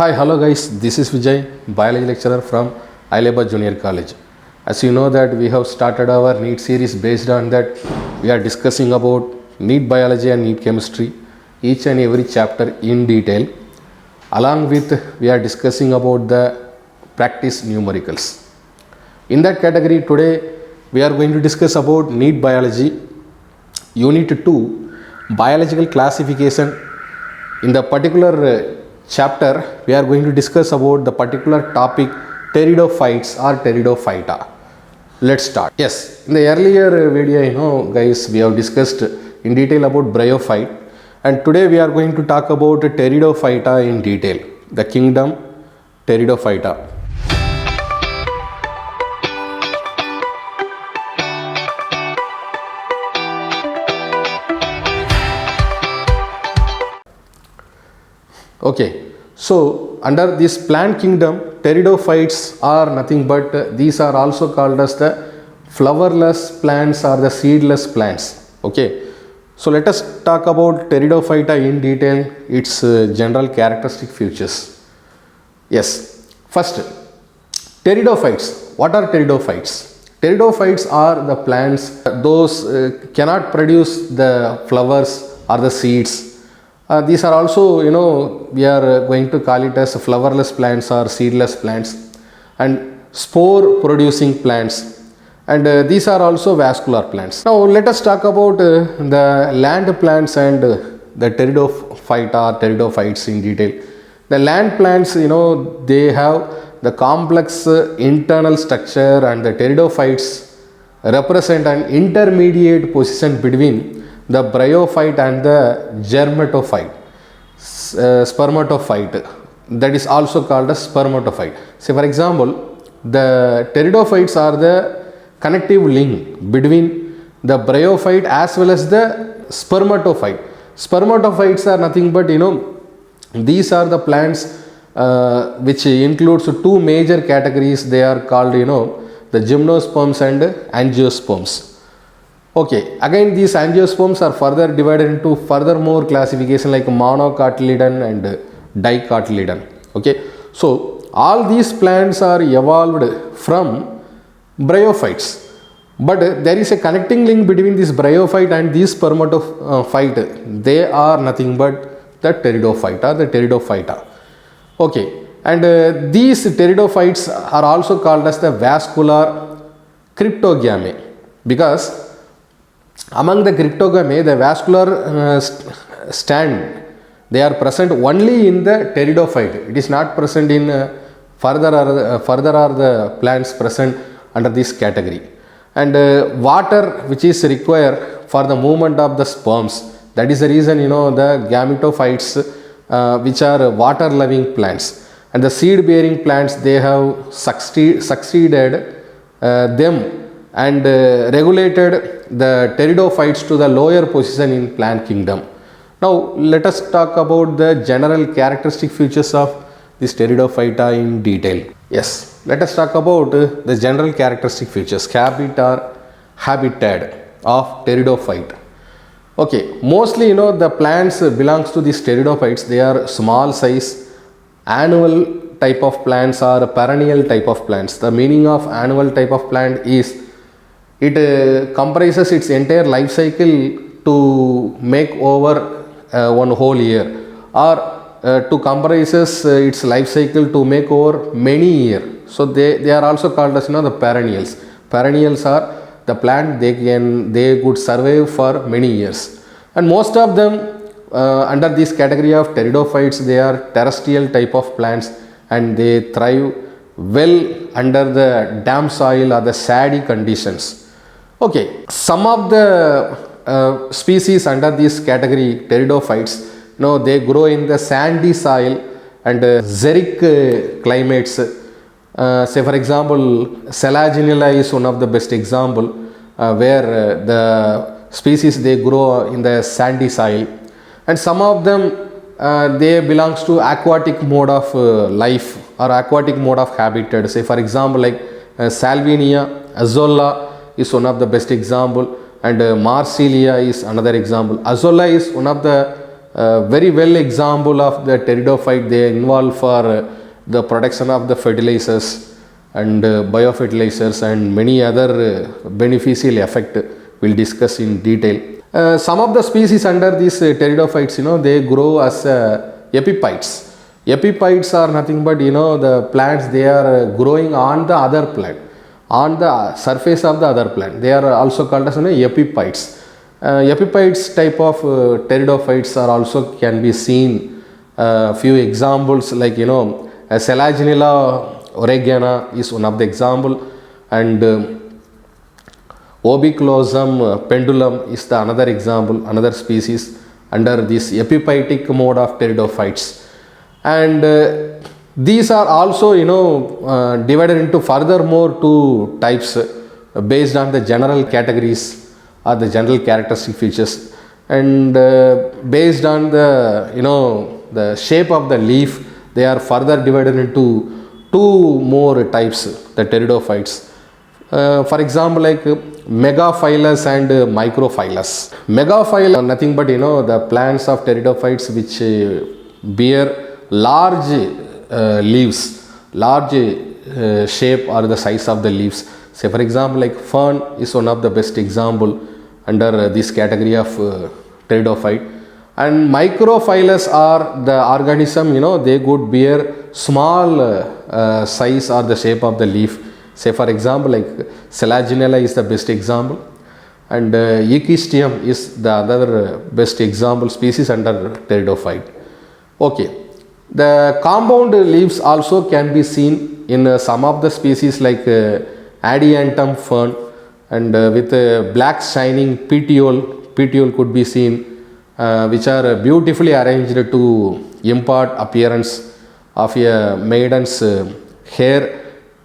Hi, hello guys, this is Vijay, biology lecturer from Aileba Junior College. As you know that we have started our NEET series based on that we are discussing about NEET biology and NEET chemistry, each and every chapter in detail. Along with we are discussing about the practice numericals. In that category today we are going to discuss about NEET biology, unit 2, biological classification. In the particular chapter we are going to discuss about the particular topic pteridophytes or pteridophyta. Let's start. Yes, in the earlier video guys, we have discussed in detail about bryophyte, and today we are going to talk about pteridophyta in detail, the kingdom pteridophyta. Okay, so under this plant kingdom, pteridophytes are nothing but these are also called as the flowerless plants or the seedless plants. Okay, so let us talk about pteridophyta in detail, its general characteristic features. Yes, first, pteridophytes. What are pteridophytes? Pteridophytes are the plants, those cannot produce the flowers or the seeds. These are also, we are going to call it as flowerless plants or seedless plants, and spore producing plants, and these are also vascular plants. Now let us talk about the land plants and the pteridophyta or pteridophytes in detail. The land plants, they have the complex internal structure, and the pteridophytes represent an intermediate position between the bryophyte and the germatophyte, spermatophyte, that is also called as spermatophyte. Say for example, the pteridophytes are the connective link between the bryophyte as well as the spermatophyte. Spermatophytes are nothing but these are the plants which includes two major categories. They are called the gymnosperms and angiosperms. Okay, again these angiosperms are further divided into further more classification like monocotyledon and dicotyledon. Okay, so all these plants are evolved from bryophytes, but there is a connecting link between this bryophyte and this spermatophyte. They are nothing but the pteridophyta, the pteridophyta. Okay, and these pteridophytes are also called as the vascular cryptogamy, because among the cryptogamy, the vascular stand, they are present only in the pteridophyte. It is not present in further are the plants present under this category. And water which is required for the movement of the sperms. That is the reason the gametophytes which are water loving plants, and the seed bearing plants, they have succeeded them and regulated the pteridophytes to the lower position in plant kingdom. Now let us talk about the general characteristic features of this pteridophyta in detail. Yes, let us talk about the general characteristic features, habit or habitat of pteridophyte. Okay, mostly the plants belongs to these pteridophytes. They are small size, annual type of plants or perennial type of plants. The meaning of annual type of plant is it comprises its entire life cycle to make over one whole year, or to comprises its life cycle to make over many years. So they are also called as the perennials. Perennials are the plant they could survive for many years, and most of them under this category of pteridophytes, they are terrestrial type of plants, and they thrive well under the damp soil or the sandy conditions. Okay, some of the species under this category pteridophytes, they grow in the sandy soil and xeric climates. Say for example, Selaginella is one of the best example where the species they grow in the sandy soil, and some of them they belongs to aquatic mode of life or aquatic mode of habitat. Say for example, like Salvinia, Azolla is one of the best example, and Marsilia is another example. Azolla is one of the very well example of the pteridophyte. They involve for the production of the fertilizers and biofertilizers and many other beneficial effect we'll discuss in detail. Some of the species under these pteridophytes, they grow as epiphytes. Epiphytes are nothing but, the plants, they are growing on the other plant, on the surface of the other plant. They are also called as epiphytes. Epiphytes type of pteridophytes are also can be seen. Few examples like, Selaginella oregana is one of the example, and Obiclosum pendulum is the another example, another species under this epiphytic mode of pteridophytes. And these are also divided into furthermore two types based on the general categories or the general characteristic features, and based on the shape of the leaf, they are further divided into two more types, the pteridophytes. For example, like megaphylous and microphylous. Megaphylous are nothing but the plants of pteridophytes which bear large leaves, large shape or the size of the leaves. Say for example, like fern is one of the best example under this category of pteridophyte. And microphylous are the organism, they could bear small size or the shape of the leaf. Say for example, like Selaginella is the best example, and Echistium is the other best example species under pteridophyte. Okay. The compound leaves also can be seen in some of the species like Adiantum fern, and with black shining petiole could be seen, which are beautifully arranged to impart appearance of a maiden's hair.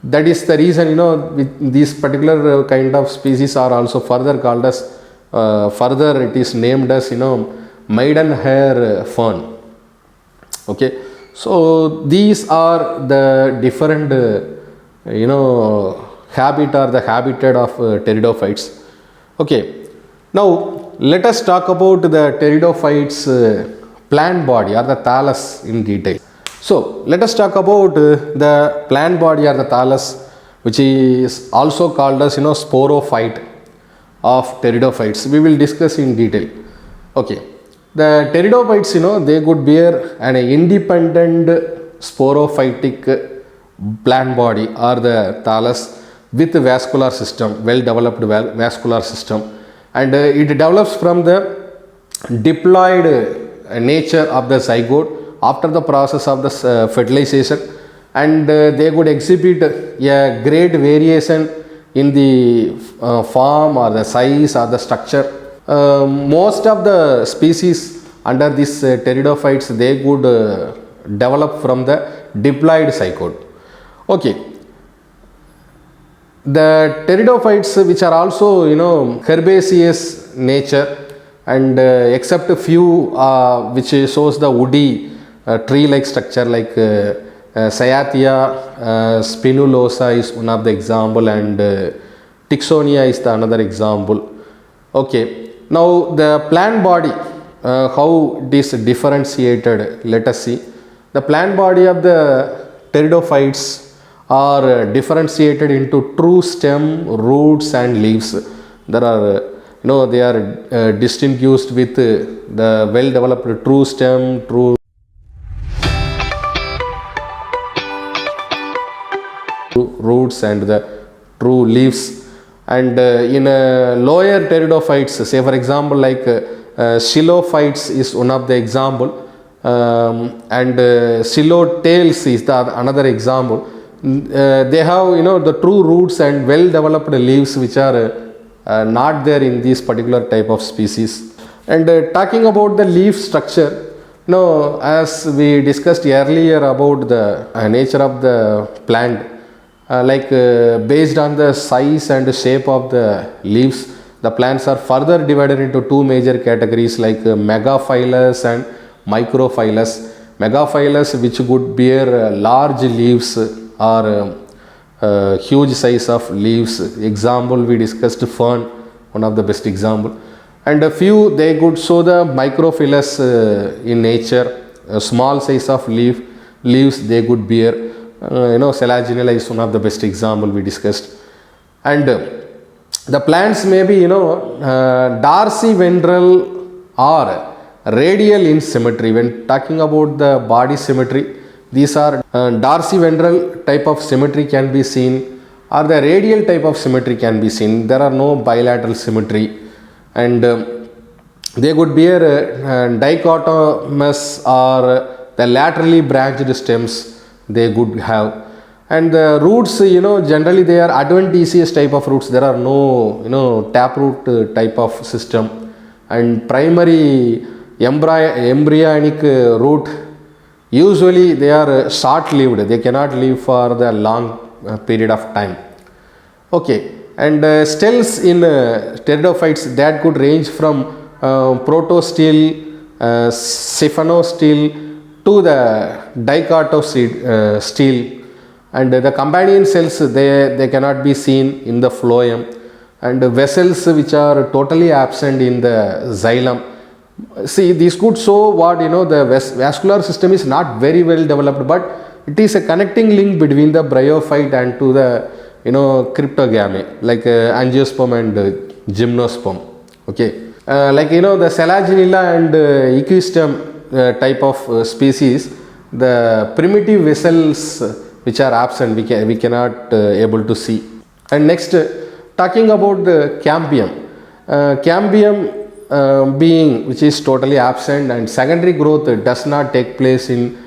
That is the reason, with these particular kind of species are also further called as, further it is named as, maiden hair fern. Okay. So these are the different, habit or the habitat of pteridophytes. Okay. Now let us talk about the pteridophytes plant body or the thallus in detail. So let us talk about the plant body or the thallus, which is also called as sporophyte of pteridophytes. We will discuss in detail. Okay. The pteridophytes, they could bear an independent sporophytic plant body or the thallus with vascular system, well developed vascular system, and it develops from the diploid nature of the zygote after the process of the fertilization, and they could exhibit a great variation in the form or the size or the structure. Most of the species under these pteridophytes, they could develop from the diploid zygote. Okay. The pteridophytes, which are also herbaceous nature, and except a few which shows the woody tree-like structure like Cyathea spinulosa is one of the example, and Tixonia is the another example. Okay. Now the plant body, how it is differentiated, let us see. The plant body of the pteridophytes are differentiated into true stem, roots and leaves. There are, they are distinguished with the well developed true stem, true roots and the true leaves. And in lower pteridophytes, say for example like xylophytes is one of the example, and xylotails is the another example. They have the true roots and well developed leaves, which are not there in this particular type of species. And talking about the leaf structure, as we discussed earlier about the nature of the plant, based on the size and shape of the leaves, the plants are further divided into two major categories like megaphylous and microphylous. Megaphylous, which would bear large leaves or huge size of leaves. Example, we discussed fern, one of the best example. And a few they could show the microphylus in nature, a small size of leaves they could bear. Selaginella is one of the best example we discussed. And the plants may be dorsiventral or radial in symmetry. When talking about the body symmetry, these are dorsiventral type of symmetry can be seen, or the radial type of symmetry can be seen. There are no bilateral symmetry. And they could bear dichotomous or the laterally branched stems they could have. And the roots, generally they are adventitious type of roots. There are no taproot type of system. And primary embryonic root, usually they are short lived, they cannot live for the long period of time. Okay. And cells in pteridophytes that could range from protostele, siphonostele to the dichotostele. And the companion cells, they cannot be seen in the phloem. And vessels which are totally absent in the xylem. See, this could show what, the vascular system is not very well developed, but it is a connecting link between the bryophyte and to the cryptogamy, like angiosperm and gymnosperm. Okay. The Selaginella and Equistem type of species, the primitive vessels which are absent, we cannot able to see. And next, talking about the cambium. Cambium being which is totally absent, and secondary growth does not take place in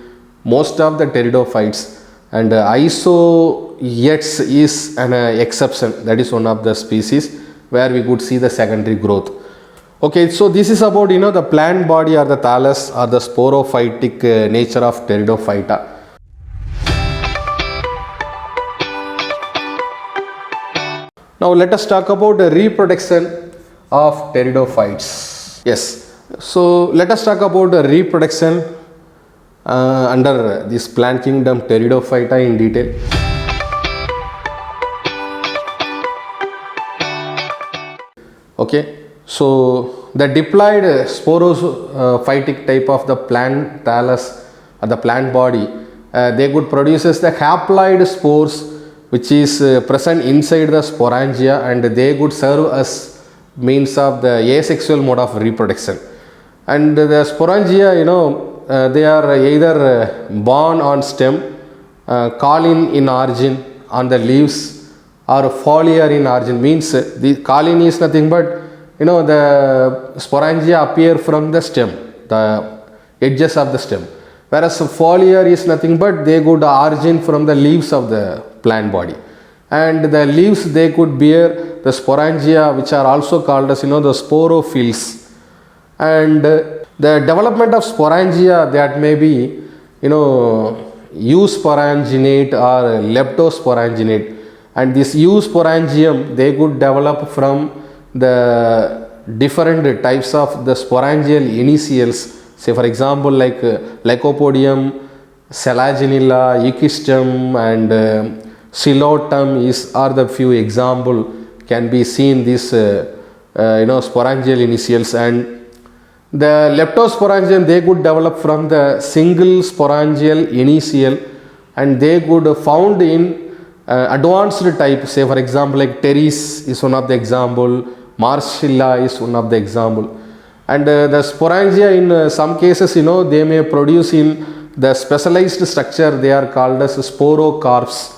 most of the pteridophytes. And isoetes is an exception. That is one of the species where we could see the secondary growth. Okay, so this is about the plant body or the thallus or the sporophytic nature of pteridophyta. Now let us talk about the reproduction of pteridophytes. Yes, so let us talk about the reproduction under this plant kingdom pteridophyta in detail. Okay, so the diploid sporophytic type of the plant thallus or the plant body, they could produces the haploid spores which is present inside the sporangia, and they could serve as means of the asexual mode of reproduction. And the sporangia, they are either borne on stem, caulin in origin on the leaves, or foliar in origin. Means the caulin is nothing but the sporangia appear from the stem, the edges of the stem, whereas foliar is nothing but they could origin from the leaves of the plant body. And the leaves, they could bear the sporangia which are also called as the sporophylls. And the development of sporangia, that may be eusporanginate or leptosporanginate. And this eusporangium, they could develop from the different types of the sporangial initials. Say for example, like Lycopodium, Selaginella, Equistem and Silotum are the few example can be seen this sporangial initials. And the leptosporangium, they could develop from the single sporangial initial, and they could found in advanced type. Say for example, like Teres is one of the example, Marcella is one of the example. And the sporangia in some cases, they may produce in the specialized structure, they are called as sporocarps.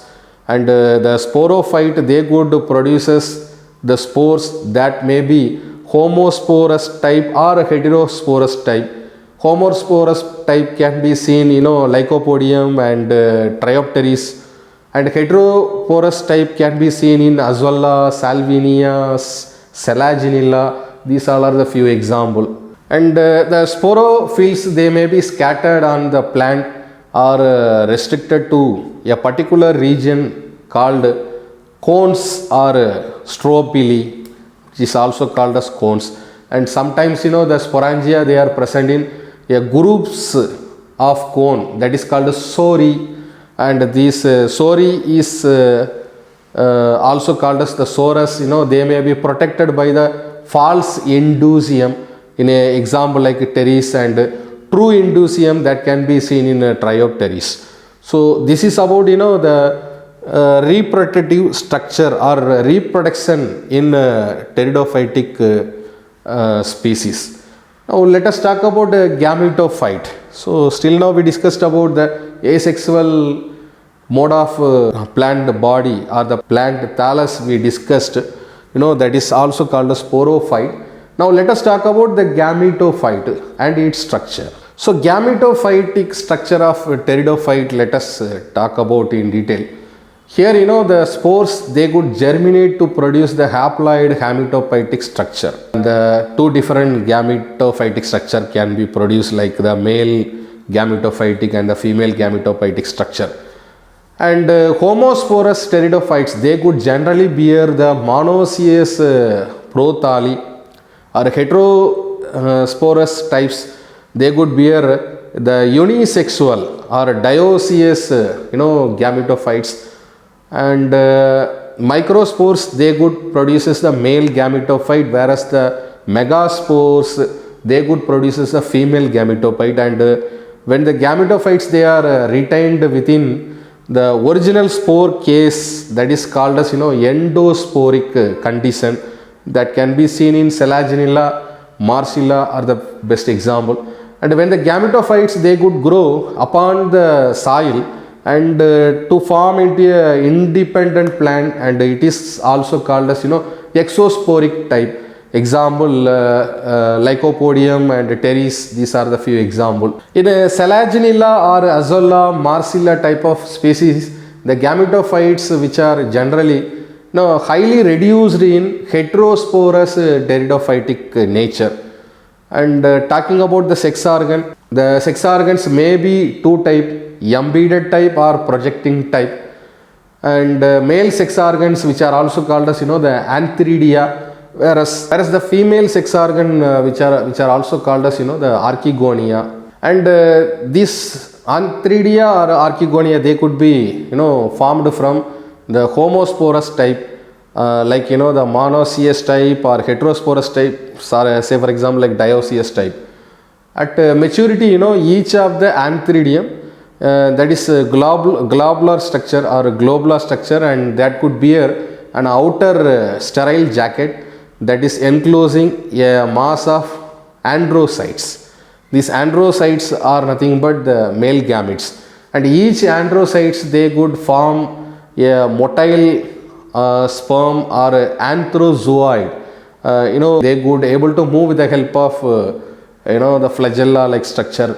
And the sporophyte, they could produces the spores that may be homosporous type or heterosporous type. Homosporous type can be seen, Lycopodium and Triopteris, and heteroporous type can be seen in Azulla, Salvinia, Selaginella. These all are the few example. And the sporophylls, they may be scattered on the plant or restricted to a particular region called cones or stropili, which is also called as cones. And sometimes the sporangia, they are present in groups of cone, that is called sori. And this sori is also called as the sorus. They may be protected by the false indusium in a example like teres, and true indusium that can be seen in triopteris. So this is about the reproductive structure or reproduction in pteridophytic species. Now let us talk about gametophyte. So still now we discussed about the asexual mode of plant body or the plant thallus we discussed, that is also called a sporophyte. Now let us talk about the gametophyte and its structure. So gametophytic structure of pteridophyte, let us talk about in detail. Here the spores, they could germinate to produce the haploid gametophytic structure. The two different gametophytic structure can be produced, like the male gametophytic and the female gametophytic structure. And homosporous pteridophytes, they could generally bear the monoecious prothalli, or heterosporous types, they could bear the unisexual or dioecious gametophytes. And microspores, they could produces the male gametophyte, whereas the megaspores, they could produces the female gametophyte. And when the gametophytes, they are retained within the original spore case, that is called as endosporic condition, that can be seen in Selaginella, Marcella are the best example. And when the gametophytes, they could grow upon the soil and to form into a independent plant, and it is also called as exosporic type. Example Lycopodium and teres, these are the few example. In a Selaginella or Azolla, Marcella type of species, the gametophytes, which are generally highly reduced in heterosporous pteridophytic nature. And talking about the sex organ, the sex organs may be two type, embedded type or projecting type. And male sex organs, which are also called as the antheridia, whereas the female sex organ, which are also called as the archegonia. And these antheridia or archegonia, they could be formed from the homosporous type, like the monoecious type or heterosporous type, say for example like dioecious type. At maturity, each of the antheridium, that is globular structure or globular structure, and that could bear an outer sterile jacket that is enclosing a mass of androcytes. These androcytes are nothing but the male gametes, and each androcytes, they could form a motile sperm or anthrozoid. They could able to move with the help of the flagella like structure.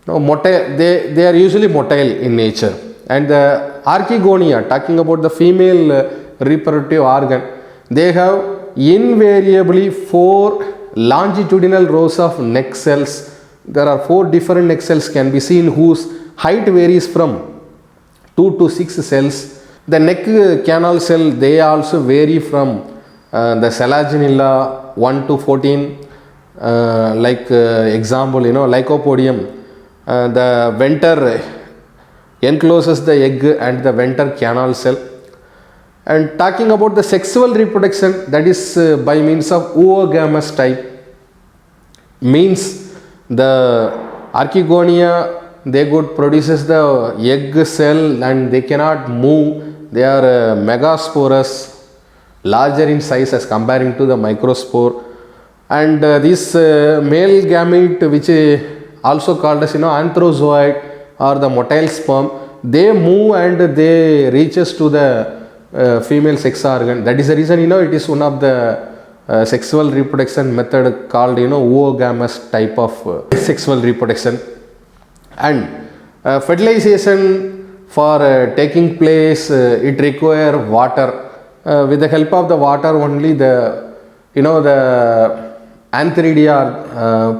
They are usually motile in nature. And the archegonia, talking about the female reproductive organ, they have invariably 4 longitudinal rows of neck cells. There are 4 different neck cells can be seen, whose height varies from 2 to 6 cells. The neck canal cell, they also vary from the Selaginella 1 to 14, like example Lycopodium. The venter encloses the egg and the venter canal cell. And talking about the sexual reproduction, that is by means of oogamous type, means the archegonia, they could produces the egg cell and they cannot move. They are megasporous, larger in size as comparing to the microspore. And this male gamete, which also called as anthrozoid or the motile sperm, they move and they reaches to the female sex organ. That is the reason it is one of the sexual reproduction method called oogamous type of sexual reproduction. And fertilization for taking place, it require water. With the help of the water only, the antheridia,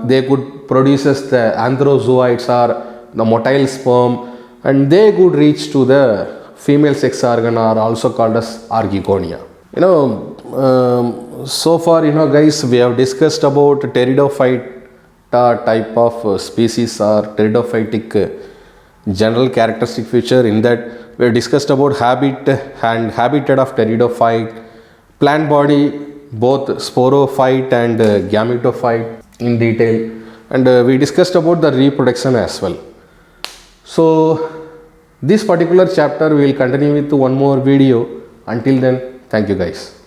they could produces the anthrozoids or the motile sperm, and they could reach to the female sex organ, are also called as archegonia. So far guys, we have discussed about pteridophyte type of species or pteridophytic general characteristic feature. In that, we have discussed about habit and habitat of pteridophyte, plant body, both sporophyte and gametophyte in detail, and we discussed about the reproduction as well. So this particular chapter we will continue with one more video. Until then, thank you guys.